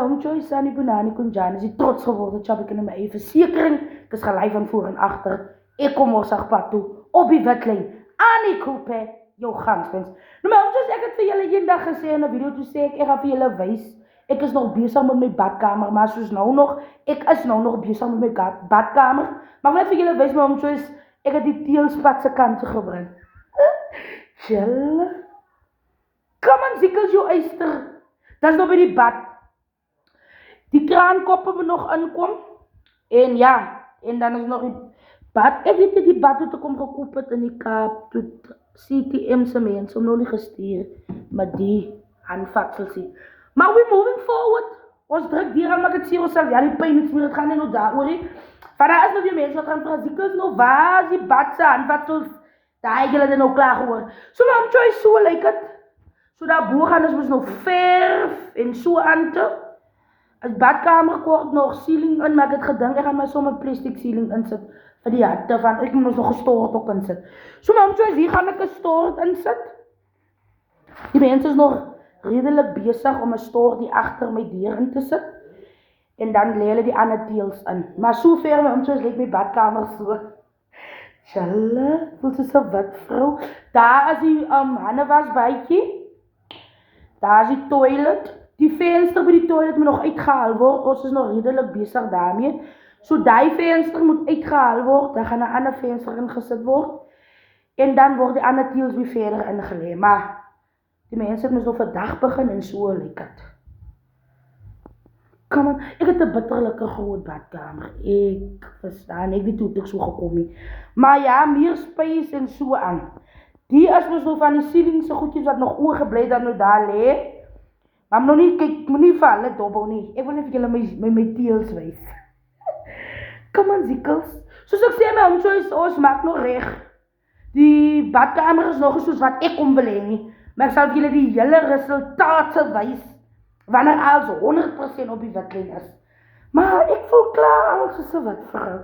Home Choice Sunny Bonani Kunjan is die trots geworden. Tjab, ik in mijn eigen verzekering. Ik is gelijk van voor en achter. Ik kom op pad toe. Op die wetlijn. Annie Coupe. Jouw gangspens. Nou, maar Home Choice, ik heb voor jullie een dag gezien in een video. Toen zei ik ga voor jullie wijs. Ik is nog bezig met mijn badkamer. Maar zoals nou nog. Ik is nou nog bezig met mijn badkamer. Maar ik wil voor jullie wijs, maar Home Choice. Ik heb die teelspatse kanten gebracht. Chill. Kom aan, ziekels jouw eister. Dat is nog bij die bad. Die kraankoppen we nog aankom. En ja, en dan is nog die bad. Ik weet niet die bad hoe te kom gekoppeld in die kaap. Doet CTM se mensen om nog niet gestuurd. Maar die handvatsel zie. Maar we moving forward. Ons druk hier aan, maar ik het zie onszelf. Ja, die pijn is meer. Het gaat niet nog daar hoor. Vandaag is nog weer mensen wat gaan vragen. Ziekels nog waar is die bad zijn handvatsels. Daar eigenlijk er nou klaar geworden. Zo maar om choice zo lijkt het. Zo daar boer gaan is nog verf en zo aan te. Het badkamer kort nog ceiling in, maar ik het gedink, ik ga maar zo'n plastic ceiling inzetten. Voor die harten van, ik moet nog gestoord ook inzetten. Zo maar zoals hier ga ik een stoord inzetten. Die mensen is nog redelijk bezig om een stoord die achter mijn dier in te zetten. En dan leren die andere deels in. Maar zover met ons lijkt mijn badkamer zo. Tjalle, voelt ze zo wat vrouw. Daar is die handenwasbadje. Daar is die toilet. Die venster bij die toilet moet nog uitgehaald worden. Ons is nog redelijk bezig daarmee. So die venster moet uitgehaald worden. Dan gaan een ander venster ingezet worden. En dan wordt die andere teels weer verder ingelegd. Maar die mensen moeten nog vandaag beginnen en zo lijkt het. Kom aan, ik heb een bitterlijke groot badkamer. Ik verstaan, ik weet hoe ik zo gekomen ben. Maar ja, meer space en zo aan. Die is dus nog van die ceilingse goedjes wat nog oorgebleven dat nu daar ligt. Maar nog niet, kijk, moet niet vallen, dobbel niet. Ik wil even jullie met mijn teels wijs. Kom aan, ziekels. Zoals ik zei, mijn choice, ons maakt nog recht. Die badkamer is nog eens zoals wat ik kom belenen. Maar ik zal jullie die hele resultaten wijs. Wanneer alles 100% op die wetlijn is. Maar ik voel klaar als ze wat vrouw.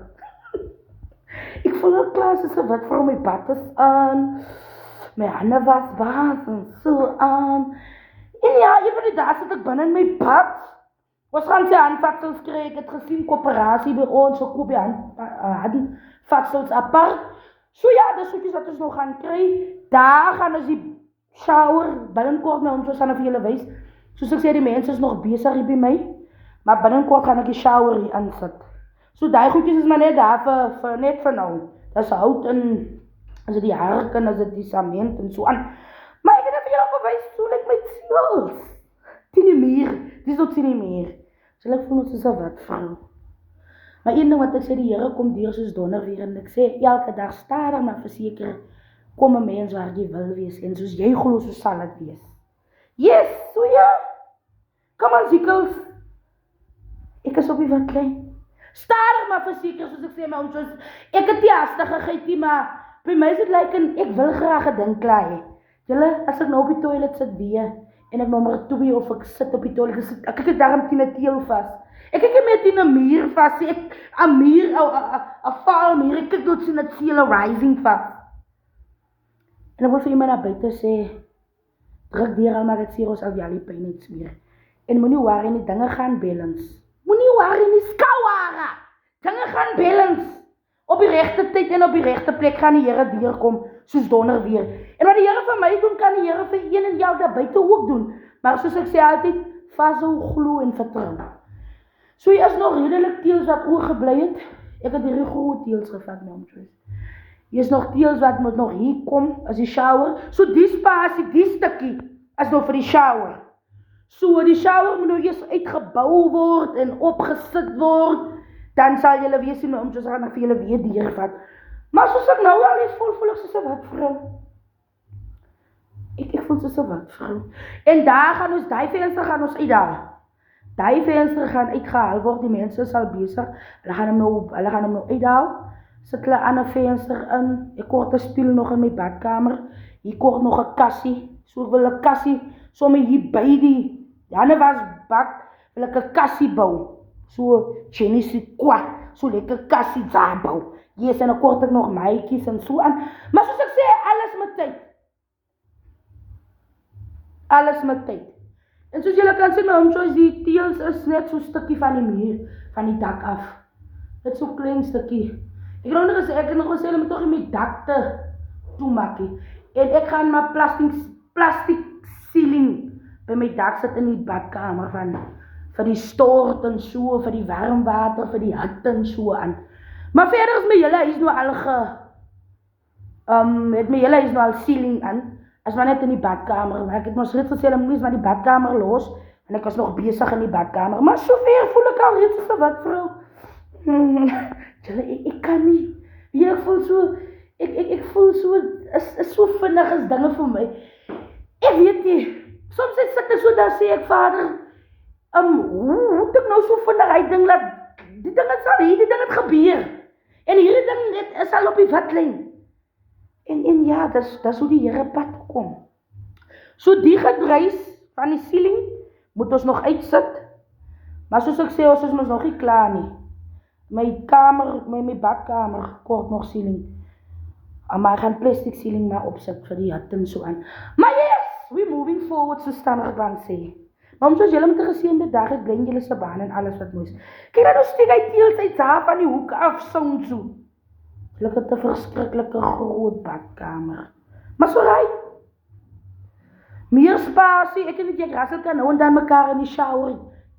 Ik voel al klaar als ze wat vrouw. Mijn bad is aan. Mijn handen was baas en zo aan. En ja, even die daar zit ik binnen mijn bad. We gaan ze handvatsels krijgen. Ik heb gezien coöperatie bij ons. We kopen handvatsels apart. Zo ja, de zoetjes dat we nog gaan krijgen. Daar gaan we die shower. Binnenkort met ons, we gaan even jullie wijs. Zoals ik zei, die mensen is nog bezig hier bij mij. Maar binnenkort ga ik die shower hier aanzetten. Zo die goedjes is maar net daar voor net voor nou. Dat is hout en als die harken, als die cement en zo aan. Maar ik heb even jullie bewijs, zo lijkt mijn ziels. Die niet meer, die is nog niet meer. Zal ik voelen ze wat vrouw. Maar één ding wat ik zei, die Heere komt hier soos donder weer. En ik zei, elke dag sta daar maar verzeker. Kom een mens waar jy wil wees. En soos jy glo, so sal het wees. Yes, so ja. Kom aan, ziekels. Ik is op die wat klein. Stadig maar verzeker, soos ek sê, my ontjes. Ek het die hastigheid nie, maar bij mij is het lijken, ik wil graag een ding klaar. Julle, als ik nou op die toilet zit weer, en ik nummer 2 of ik zit op die toilet, ik kijk daarom die teel vast. Ik kijk met die muur vast, een muur, een val muur, ik kijk tot die teel rising vast. En dan wil vir iemand naar buiten sê, druk die al maar het serieus al jullie pijn iets meer. En moet nie waar in die dinge gaan balance. Moet nie waar in die skouware. Dinge gaan balance. Op die rechte tyd en op die rechte plek gaan die Here deur kom, soos donder weer. En wat die Here vir my doen, kan die Here vir een en jou daar buite ook doen. Maar soos ek sê altyd, vashou, glo en vertrou. So jy is nog redelik teels wat oorgebly het. Ek het hierdie groot teels gevat, my omtrent. Hier is nog teels wat moet nog hier kom, as die shower. So die spasie, die stukkie, is nog vir die shower. So die shower moet nou eers uitgebou word en opgesit word. Dan zal jullie weer zien om te zeggen dat jullie weer dieren vat. Maar zoals ik nou al eens voel ik ze wat vrouw. Ik voel ze wat vrouw. En daar gaan ons, die venster gaan ons uithalen. Die venster gaan uitgehaald worden. Die mensen zijn bezig. Hulle gaan hem nou uithalen. Zet hulle aan een venster in. Ik hoor de spul nog in mijn badkamer. Ik hoor nog een kassie. So ik wil een kassie. Zo met hier bij die. Janne was bak. Wil ik een kassie bouwen. So, Jenny sê kwa, so lekker kassie daar bou. Yes, en dan kort ek nog maatjies en so aan. Maar soos ek sê, alles met tyd. Alles met tyd. En soos julle kan sien, my home choice, die teels is net so stukkie van die muur, van die dak af. Dit is so klein stukkie. Ek het nog gesê, hulle moet toch nie my dak te toemaak nie. En ek gaan maar plastic ceiling by my dak sit in die badkamer vir die stort en so, vir die warm water, vir die hitte en so aan. Maar verder is my hele huis nou al het my hele huis nou al ceiling aan, as maar net in die badkamer. Maar ek het ons reeds gesê, hulle moet maar die badkamer los, en ek was nog bezig in die badkamer. Maar sover voel ek al reeds as wat vrou. Ek kan nie. Ek voel so, ek voel so, is so vinnig as dinge vir my. Ek weet nie, soms sit ek so, daar sê ek, Vader, hoe het ek nou so vinnig uit ding laat, die ding het gebeur. En hierdie ding is al op die watlijn. En ja, dis hoe die Here pad kom. So die gedruis van die ceiling moet ons nog uitsit. Maar soos ek sê, ons is nog nie klaar nie. My badkamer kort nog ceiling. Maar ek gaan plastic ceiling maar opsit vir die hitte en so aan. Maar yes, we moving forward, so Stander van sê. Maar om soos julle met 'n geseënde dag, ek blend julle se baan en alles wat moes. Kyk nou steek hy teels uit daar van die hoek af, sound so. Julle het 'n verskriklike groot badkamer. Maar so raai. Meer spasie, ek en die Russell kan nou en dan mekaar in die shower.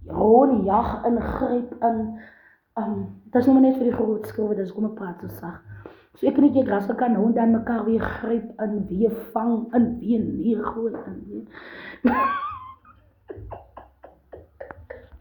Ron, jag, ingryp in. Dat is nou maar net vir die groot skilwe, dis kom ek praat so sag. So ek en die Russell kan nou en dan mekaar weer gryp in, weer vang, in, weer neergooi, in, weer.